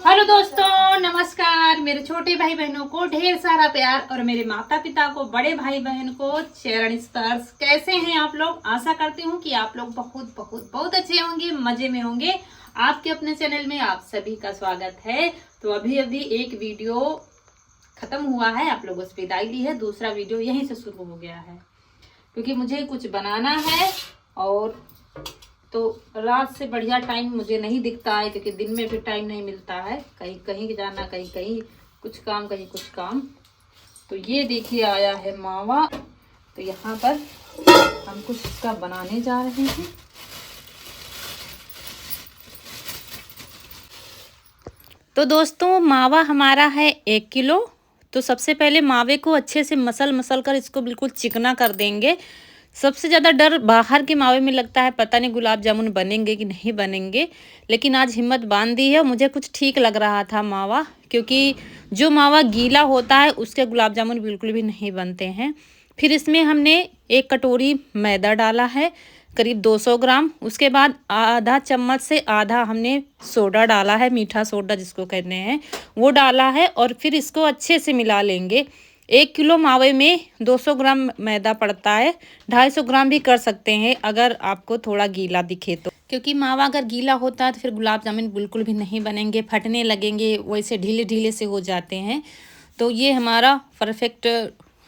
Hello दोस्तों, नमस्कार। मेरे छोटे भाई बहनों को ढेर सारा प्यार और मेरे माता पिता को, बड़े भाई बहन को चरण स्पर्श। कैसे हैं आप लोग? आशा करती हूँ कि आप लोग बहुत बहुत बहुत अच्छे होंगे, मजे में होंगे। आपके अपने चैनल में आप सभी का स्वागत है। तो अभी अभी एक वीडियो खत्म हुआ है, आप लोगों से विदाई ली है। दूसरा वीडियो यहीं से शुरू हो गया है क्योंकि मुझे कुछ बनाना है और तो रात से बढ़िया टाइम मुझे नहीं दिखता है क्योंकि दिन में फिर टाइम नहीं मिलता है। कहीं कहीं जाना, कहीं कहीं कुछ काम, कहीं कुछ काम। तो ये देखिए आया है मावा। तो यहाँ पर हम कुछ इसका बनाने जा रहे हैं। तो दोस्तों, मावा हमारा है 1 किलो। तो सबसे पहले मावे को अच्छे से मसल मसल कर इसको बिल्कुल चिकना कर देंगे। सबसे ज़्यादा डर बाहर के मावे में लगता है, पता नहीं गुलाब जामुन बनेंगे कि नहीं बनेंगे। लेकिन आज हिम्मत बांध दी है। मुझे कुछ ठीक लग रहा था मावा, क्योंकि जो मावा गीला होता है उसके गुलाब जामुन बिल्कुल भी नहीं बनते हैं। फिर इसमें हमने 1 कटोरी मैदा डाला है, करीब 200 ग्राम। उसके बाद आधा चम्मच से आधा हमने सोडा डाला है, मीठा सोडा जिसको कहते हैं, वो डाला है। और फिर इसको अच्छे से मिला लेंगे। 1 किलो मावे में 200 ग्राम मैदा पड़ता है। 250 ग्राम भी कर सकते हैं अगर आपको थोड़ा गीला दिखे तो, क्योंकि मावा अगर गीला होता है तो फिर गुलाब जामुन बिल्कुल भी नहीं बनेंगे, फटने लगेंगे, वैसे ढीले ढीले से हो जाते हैं। तो ये हमारा परफेक्ट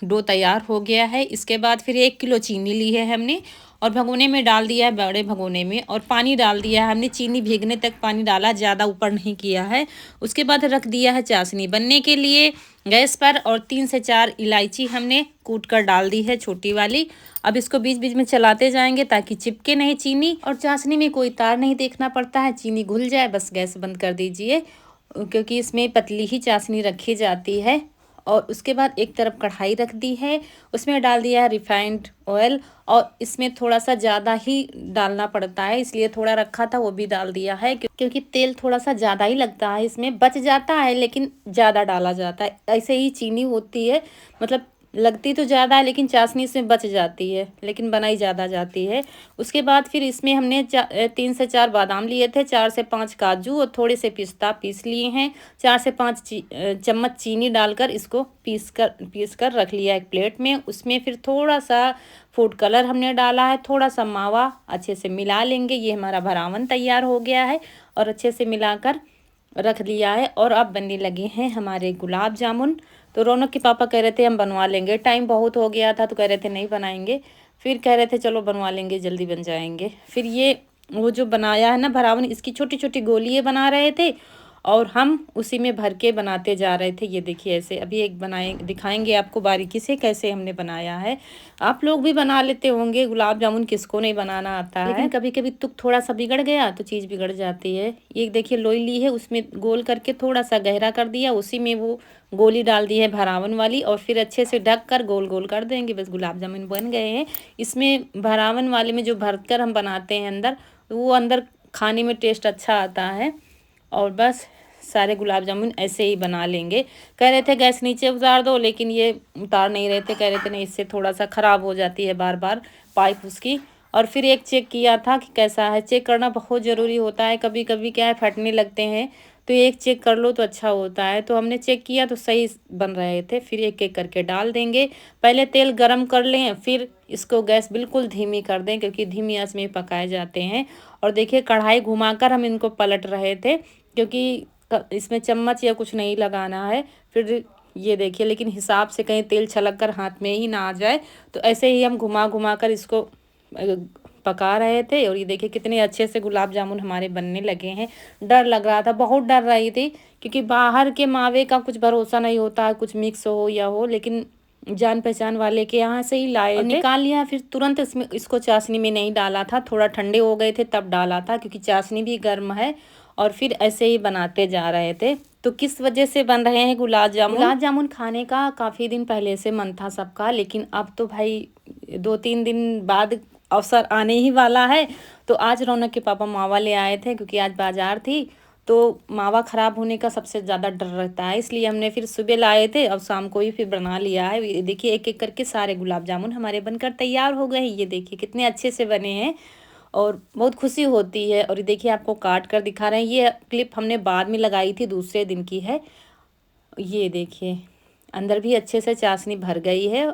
डो तैयार हो गया है। इसके बाद फिर 1 किलो चीनी ली है हमने और भगोने में डाल दिया है, बड़े भगोने में, और पानी डाल दिया है हमने। चीनी भीगने तक पानी डाला, ज़्यादा ऊपर नहीं किया है। उसके बाद रख दिया है चाशनी बनने के लिए गैस पर, और 3 से 4 इलायची हमने कूट कर डाल दी है, छोटी वाली। अब इसको बीच बीच में चलाते जाएंगे ताकि चिपके नहीं चीनी। और चाशनी में कोई तार नहीं देखना पड़ता है, चीनी घुल जाए बस गैस बंद कर दीजिए, क्योंकि इसमें पतली ही चाशनी रखी जाती है। और उसके बाद एक तरफ कढ़ाई रख दी है, उसमें डाल दिया है रिफाइंड ऑयल। और इसमें थोड़ा सा ज़्यादा ही डालना पड़ता है, इसलिए थोड़ा रखा था वो भी डाल दिया है, क्योंकि तेल थोड़ा सा ज़्यादा ही लगता है इसमें। बच जाता है लेकिन ज़्यादा डाला जाता है। ऐसे ही चीनी होती है, मतलब लगती तो ज़्यादा है लेकिन चाशनी इसमें बच जाती है, लेकिन बनाई ज़्यादा जाती है। उसके बाद फिर इसमें हमने 3 से 4 बादाम लिए थे, 4 से 5 काजू और थोड़े से पिस्ता पीस लिए हैं। 4 से 5 चम्मच चीनी डालकर इसको पीस कर रख लिया एक प्लेट में। उसमें फिर थोड़ा सा फूड कलर हमने डाला है, थोड़ा सा मावा अच्छे से मिला लेंगे। ये हमारा भरावन तैयार हो गया है और अच्छे से मिलाकर रख दिया है। और अब बनने लगे हैं हमारे गुलाब जामुन। तो रौनक के पापा कह रहे थे हम बनवा लेंगे, टाइम बहुत हो गया था तो कह रहे थे नहीं बनाएंगे। फिर कह रहे थे चलो बनवा लेंगे, जल्दी बन जाएंगे। फिर ये वो जो बनाया है ना भरावन, इसकी छोटी छोटी गोलियाँ बना रहे थे और हम उसी में भर के बनाते जा रहे थे। ये देखिए ऐसे अभी एक बनाए दिखाएंगे आपको बारीकी से कैसे हमने बनाया है। आप लोग भी बना लेते होंगे गुलाब जामुन, किसको नहीं बनाना आता है। लेकिन कभी कभी तुक थोड़ा सा बिगड़ गया तो चीज़ बिगड़ जाती है। ये देखिए लोई ली है, उसमें गोल करके थोड़ा सा गहरा कर दिया, उसी में वो गोली डाल दी है भरावन वाली, और फिर अच्छे से ढक कर गोल गोल कर देंगे, बस गुलाब जामुन बन गए हैं। इसमें भरावन वाले में जो भरकर हम बनाते हैं अंदर, वो अंदर खाने में टेस्ट अच्छा आता है। और बस सारे गुलाब जामुन ऐसे ही बना लेंगे। कह रहे थे गैस नीचे उतार दो, लेकिन ये उतार नहीं रहे थे, कह रहे थे नहीं इससे थोड़ा सा ख़राब हो जाती है बार बार पाइप उसकी। और फिर एक चेक किया था कि कैसा है, चेक करना बहुत ज़रूरी होता है। कभी कभी क्या है फटने लगते हैं, तो एक चेक कर लो तो अच्छा होता है। तो हमने चेक किया तो सही बन रहे थे। फिर एक एक करके डाल देंगे। पहले तेल गरम कर लें, फिर इसको गैस बिल्कुल धीमी कर दें, क्योंकि धीमी आंच में पकाए जाते हैं। और देखिए कढ़ाई घुमाकर हम इनको पलट रहे थे, क्योंकि इसमें चम्मच या कुछ नहीं लगाना है। फिर ये देखिए, लेकिन हिसाब से कहीं तेल छलक कर हाथ में ही ना आ जाए। तो ऐसे ही हम घुमा घुमा कर इसको पका रहे थे। और ये देखिए कितने अच्छे से गुलाब जामुन हमारे बनने लगे हैं। डर लग रहा था, बहुत डर रही थी, क्योंकि बाहर के मावे का कुछ भरोसा नहीं होता है, कुछ मिक्स हो या हो। लेकिन जान पहचान वाले के यहाँ से ही लाए थे, निकाल लिया। फिर तुरंत इसको चाशनी में नहीं डाला था, थोड़ा ठंडे हो गए थे तब डाला था, क्योंकि चाशनी भी गर्म है। और फिर ऐसे ही बनाते जा रहे थे। तो किस वजह से बन रहे हैं गुलाब जामुन? गुलाब जामुन खाने का काफ़ी दिन पहले से मन था सबका, लेकिन अब तो भाई 2-3 दिन बाद अवसर आने ही वाला है। तो आज रौनक के पापा मावा ले आए थे, क्योंकि आज बाजार थी। तो मावा ख़राब होने का सबसे ज़्यादा डर रहता है, इसलिए हमने फिर सुबह लाए थे और शाम को ही फिर बना लिया है। ये देखिए एक एक करके सारे गुलाब जामुन हमारे बनकर तैयार हो गए हैं। ये देखिए कितने अच्छे से बने हैं। और बहुत खुशी होती है। और ये देखिए आपको काट कर दिखा रहे हैं, ये क्लिप हमने बाद में लगाई थी, दूसरे दिन की है। ये देखिए अंदर भी अच्छे से चाशनी भर गई है।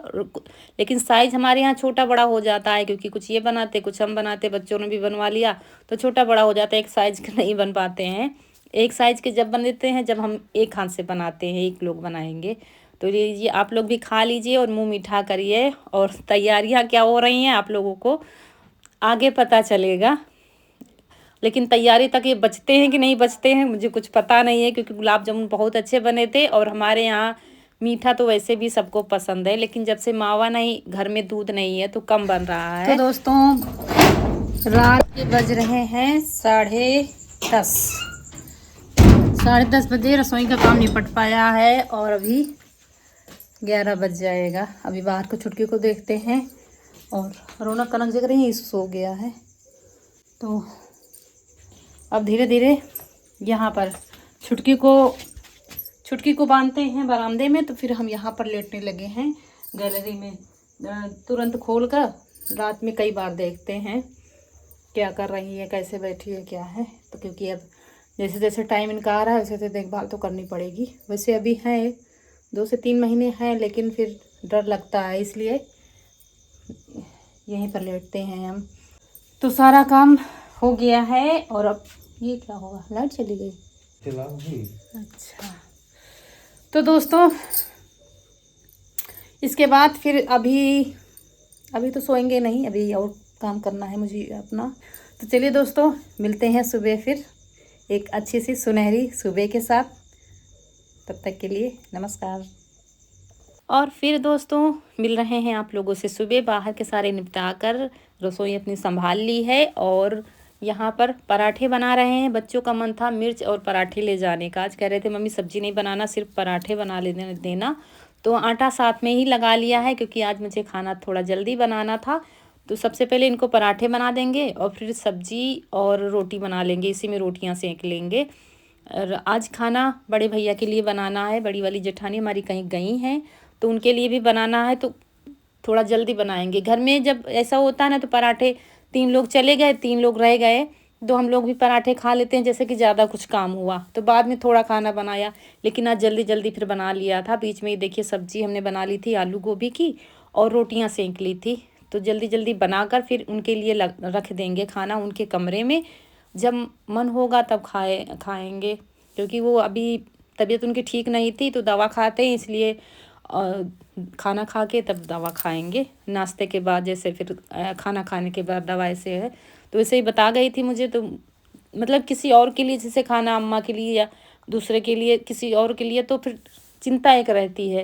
लेकिन साइज हमारे यहाँ छोटा बड़ा हो जाता है, क्योंकि कुछ ये बनाते कुछ हम बनाते, बच्चों ने भी बनवा लिया तो छोटा बड़ा हो जाता है, एक साइज के नहीं बन पाते हैं। एक साइज के जब बन देते हैं जब हम एक हाथ से बनाते हैं, एक लोग बनाएंगे। तो लीजिए आप लोग भी खा लीजिए और मुंह मीठा करिए। और तैयारियां क्या हो रही हैं आप लोगों को आगे पता चलेगा। लेकिन तैयारी तक ये बचते हैं कि नहीं बचते हैं मुझे कुछ पता नहीं है, क्योंकि गुलाब जामुन बहुत अच्छे बने थे। और हमारे यहाँ मीठा तो वैसे भी सबको पसंद है, लेकिन जब से मावा नहीं, घर में दूध नहीं है तो कम बन रहा है। तो दोस्तों रात के बज रहे हैं 10:30। 10:30 बजे रसोई का काम निपट पाया है और अभी 11 बज जाएगा। अभी बाहर को छुटकी को देखते हैं और रौनक कनक जग रही है, सो गया है। तो अब धीरे धीरे यहाँ पर छुटकी को बांधते हैं बरामदे में, तो फिर हम यहाँ पर लेटने लगे हैं गैलरी में। तुरंत खोल कर रात में कई बार देखते हैं क्या कर रही है, कैसे बैठी है, क्या है। तो क्योंकि अब जैसे जैसे टाइम इनका आ रहा है वैसे वैसे देखभाल तो करनी पड़ेगी। वैसे अभी है 2 से 3 महीने हैं, लेकिन फिर डर लगता है, इसलिए यहीं पर लेटते हैं हम। तो सारा काम हो गया है और अब ये क्या होगा, लाइट चली गई। अच्छा तो दोस्तों इसके बाद फिर अभी तो सोएंगे नहीं, अभी और काम करना है मुझे अपना। तो चलिए दोस्तों मिलते हैं सुबह फिर एक अच्छी सी सुनहरी सुबह के साथ। तब तक के लिए नमस्कार। और फिर दोस्तों मिल रहे हैं आप लोगों से सुबह। बाहर के सारे निपटा कर रसोई अपनी संभाल ली है और यहाँ पर पराठे बना रहे हैं। बच्चों का मन था मिर्च और पराठे ले जाने का। आज कह रहे थे मम्मी सब्जी नहीं बनाना, सिर्फ पराठे बना ले देना। तो आटा साथ में ही लगा लिया है, क्योंकि आज मुझे खाना थोड़ा जल्दी बनाना था। तो सबसे पहले इनको पराठे बना देंगे और फिर सब्जी और रोटी बना लेंगे, इसी में रोटियां सेंक लेंगे। और आज खाना बड़े भैया के लिए बनाना है। बड़ी वाली जेठानी हमारी कहीं गई हैं तो उनके लिए भी बनाना है, तो थोड़ा जल्दी बनाएंगे। घर में जब ऐसा होता है ना तो पराठे 3 लोग चले गए 3 लोग रह गए तो हम लोग भी पराठे खा लेते हैं, जैसे कि ज़्यादा कुछ काम हुआ तो बाद में थोड़ा खाना बनाया। लेकिन आज जल्दी जल्दी फिर बना लिया था। बीच में ये देखिए सब्जी हमने बना ली थी आलू गोभी की और रोटियां सेंक ली थी। तो जल्दी जल्दी बनाकर फिर उनके लिए रख देंगे खाना उनके कमरे में। जब मन होगा तब खाएंगे, क्योंकि वो अभी तबीयत उनकी ठीक नहीं थी तो दवा खाते हैं, इसलिए खाना खा के तब दवा खाएंगे। नाश्ते के बाद जैसे फिर खाना खाने के बाद दवा ऐसे है। तो ऐसे ही बता गई थी मुझे, तो मतलब किसी और के लिए जैसे खाना अम्मा के लिए या दूसरे के लिए किसी और के लिए, तो फिर चिंता एक रहती है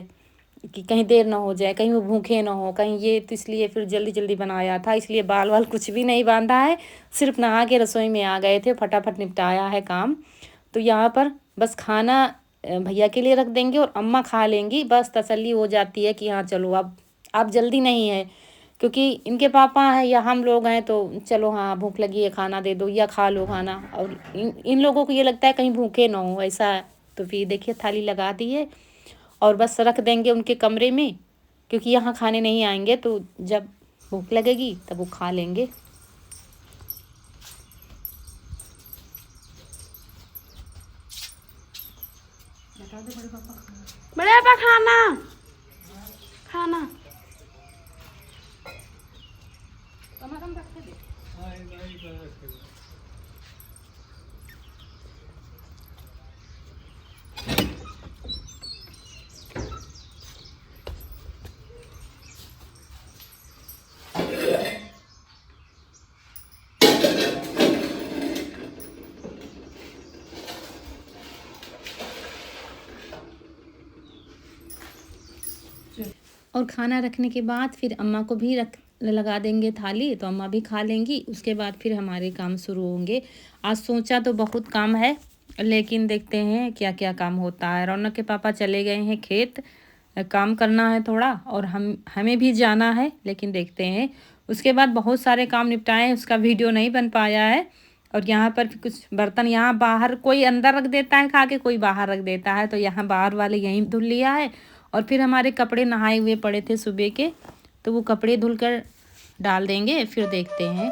कि कहीं देर ना हो जाए, कहीं वो भूखे ना हो, कहीं ये। तो इसलिए फिर जल्दी जल्दी बनाया था। इसलिए बाल वाल कुछ भी नहीं बांधा है, सिर्फ नहा के रसोई में आ गए थे, फटाफट निपटाया है काम। तो यहाँ पर बस खाना भैया के लिए रख देंगे और अम्मा खा लेंगी, बस तसल्ली हो जाती है कि हाँ चलो अब जल्दी नहीं है, क्योंकि इनके पापा हैं या हम लोग हैं तो चलो हाँ भूख लगी है खाना दे दो या खा लो खाना। और इन लोगों को ये लगता है कहीं भूखे ना हो ऐसा है। तो फिर देखिए थाली लगा दी है और बस रख देंगे उनके कमरे में, क्योंकि यहाँ खाने नहीं आएंगे, तो जब भूख लगेगी तब वो खा लेंगे। बड़े पापा खाना खाना और खाना रखने के बाद फिर अम्मा को भी लगा देंगे थाली, तो अम्मा भी खा लेंगी। उसके बाद फिर हमारे काम शुरू होंगे। आज सोचा तो बहुत काम है, लेकिन देखते हैं क्या क्या काम होता है। रौनक के पापा चले गए हैं खेत, काम करना है थोड़ा, और हमें भी जाना है, लेकिन देखते हैं। उसके बाद बहुत सारे काम निपटाए हैं, उसका वीडियो नहीं बन पाया है। और यहाँ पर कुछ बर्तन यहाँ बाहर कोई अंदर रख देता है खा के, कोई बाहर रख देता है, तो यहाँ बाहर वाले यहीं धुल लिया है। और फिर हमारे कपड़े नहाए हुए पड़े थे सुबह के, तो वो कपड़े धुलकर डाल देंगे, फिर देखते हैं।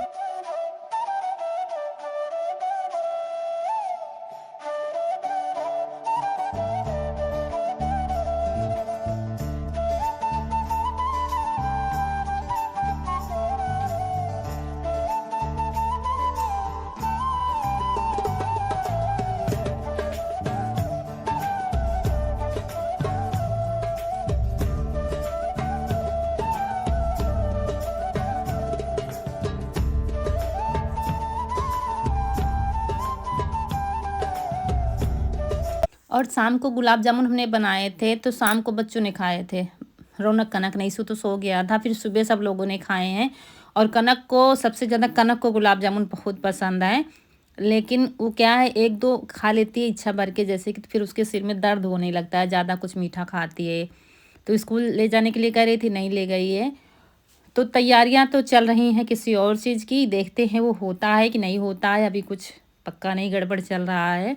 और शाम को गुलाब जामुन हमने बनाए थे, तो शाम को बच्चों ने खाए थे। रौनक कनक नहीं सो तो सो गया था, फिर सुबह सब लोगों ने खाए हैं। और कनक को सबसे ज़्यादा कनक को गुलाब जामुन बहुत पसंद है, लेकिन वो क्या है, एक दो खा लेती है इच्छा भर के, जैसे कि फिर उसके सिर में दर्द होने लगता है, ज़्यादा कुछ मीठा खाती है। तो स्कूल ले जाने के लिए कह रही थी, नहीं ले गई है। तो तैयारियां तो चल रही हैं किसी और चीज़ की, देखते हैं वो होता है कि नहीं होता है, अभी कुछ पक्का नहीं, गड़बड़ चल रहा है,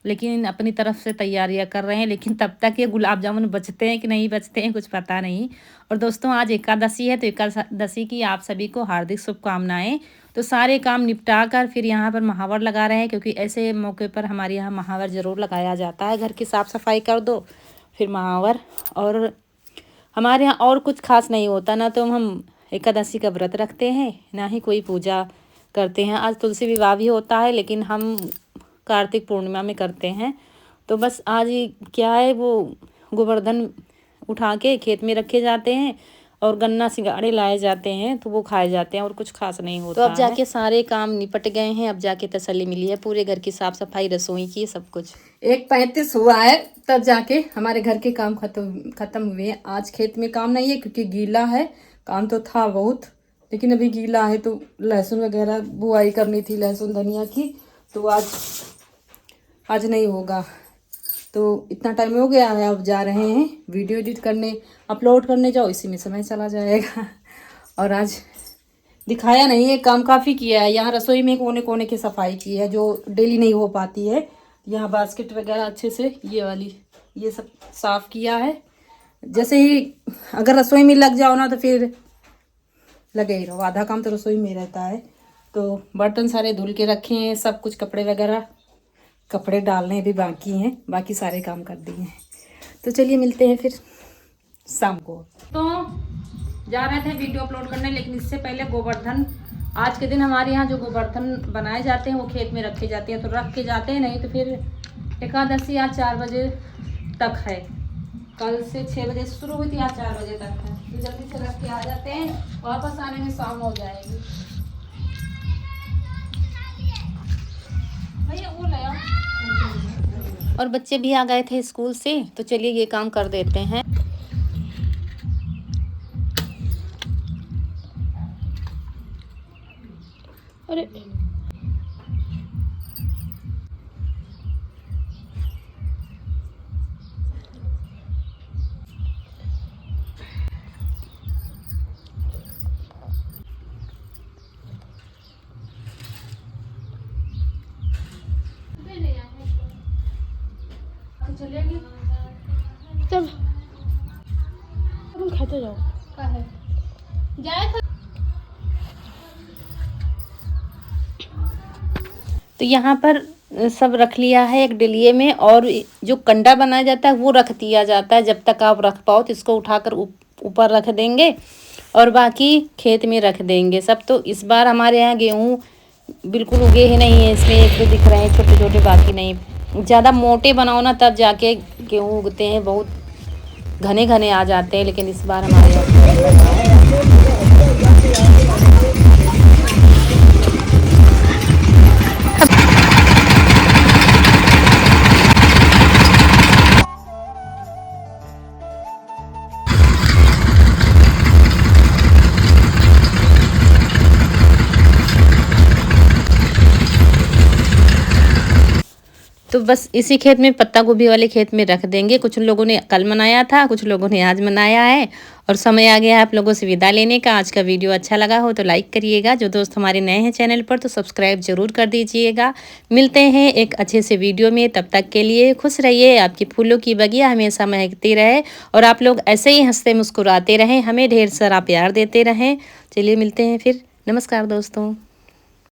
लेकिन अपनी तरफ से तैयारियां कर रहे हैं। लेकिन तब तक ये गुलाब जामुन बचते हैं कि नहीं बचते हैं कुछ पता नहीं। और दोस्तों आज एकादशी है, तो एकादशी की आप सभी को हार्दिक शुभकामनाएं। तो सारे काम निपटा कर फिर यहाँ पर महावर लगा रहे हैं, क्योंकि ऐसे मौके पर हमारे यहाँ महावर ज़रूर लगाया जाता है। घर की साफ़ सफाई कर दो फिर महावर। और हमारे यहाँ और कुछ खास नहीं होता ना, तो हम एकादशी का व्रत रखते हैं, ना ही कोई पूजा करते हैं। आज तुलसी विवाह भी होता है, लेकिन हम कार्तिक पूर्णिमा में करते हैं। तो बस आज क्या है, वो गोवर्धन उठा के खेत में रखे जाते हैं और गन्ना सिंघाड़े लाए जाते हैं, तो वो खाए जाते हैं, और कुछ खास नहीं होता। तो अब जाके सारे काम निपट गए हैं, अब जाके तसल्ली मिली है, पूरे घर की साफ सफाई, रसोई की, सब कुछ। 1:35 हुआ है, तब जाके हमारे घर के काम खत्म हुए हैं। आज खेत में काम नहीं है क्योंकि गीला है, काम तो था बहुत, लेकिन अभी गीला है। तो लहसुन वगैरह बुआई करनी थी, लहसुन धनिया की, तो आज नहीं होगा। तो इतना टाइम हो गया है, अब जा रहे हैं वीडियो एडिट करने, अपलोड करने जाओ, इसी में समय चला जाएगा। और आज दिखाया नहीं है, काम काफ़ी किया है। यहाँ रसोई में कोने कोने की सफाई की है, जो डेली नहीं हो पाती है। यहाँ बास्केट वगैरह अच्छे से ये सब साफ़ किया है। जैसे ही अगर रसोई में लग जाओ ना, तो फिर लगे ही रहो, आधा काम तो रसोई में रहता है। तो बर्तन सारे धुल के रखे हैं, सब कुछ कपड़े डालने भी बाकी हैं, बाकी सारे काम कर दिए हैं। तो चलिए मिलते हैं फिर शाम को। तो जा रहे थे वीडियो अपलोड करने, लेकिन इससे पहले गोवर्धन, आज के दिन हमारे यहाँ जो गोवर्धन बनाए जाते हैं वो खेत में रखे जाते हैं, तो रख के जाते हैं, नहीं तो फिर एकादशी आज 4 बजे तक है। कल से 6 बजे शुरू हुई थी, आज 4 बजे तक है। तो जल्दी से रख के आ जाते हैं, वापस आने में शाम हो जाएगी। भैया वो ले आओ। और बच्चे भी आ गए थे स्कूल से, तो चलिए ये काम कर देते हैं। अरे चलेंगे चल तुम खाते जाओ। तो यहाँ पर सब रख लिया है एक डलिये में, और जो कंडा बनाया जाता है वो रख दिया जाता है। जब तक आप रख पाओ तो इसको उठाकर ऊपर रख देंगे, और बाकी खेत में रख देंगे सब। तो इस बार हमारे यहाँ गेहूँ बिल्कुल उगे ही नहीं है, इसमें 1-2 दिख रहे हैं छोटे छोटे, बाकी नहीं। ज़्यादा मोटे बनाओ ना, तब जाके गेहूँ उगते हैं, बहुत घने घने आ जाते हैं, लेकिन इस बार हमारे यहाँ तो बस इसी खेत में, पत्ता गोभी वाले खेत में रख देंगे। कुछ लोगों ने कल मनाया था, कुछ लोगों ने आज मनाया है, और समय आ गया है आप लोगों से विदा लेने का। आज का वीडियो अच्छा लगा हो तो लाइक करिएगा, जो दोस्त हमारे नए हैं चैनल पर तो सब्सक्राइब जरूर कर दीजिएगा। मिलते हैं एक अच्छे से वीडियो में, तब तक के लिए खुश रहिए, आपकी फूलों की बगिया हमेशा महकती रहे, और आप लोग ऐसे ही हंसते मुस्कुराते रहें, हमें ढेर सारा प्यार देते रहें। चलिए मिलते हैं फिर, नमस्कार दोस्तों।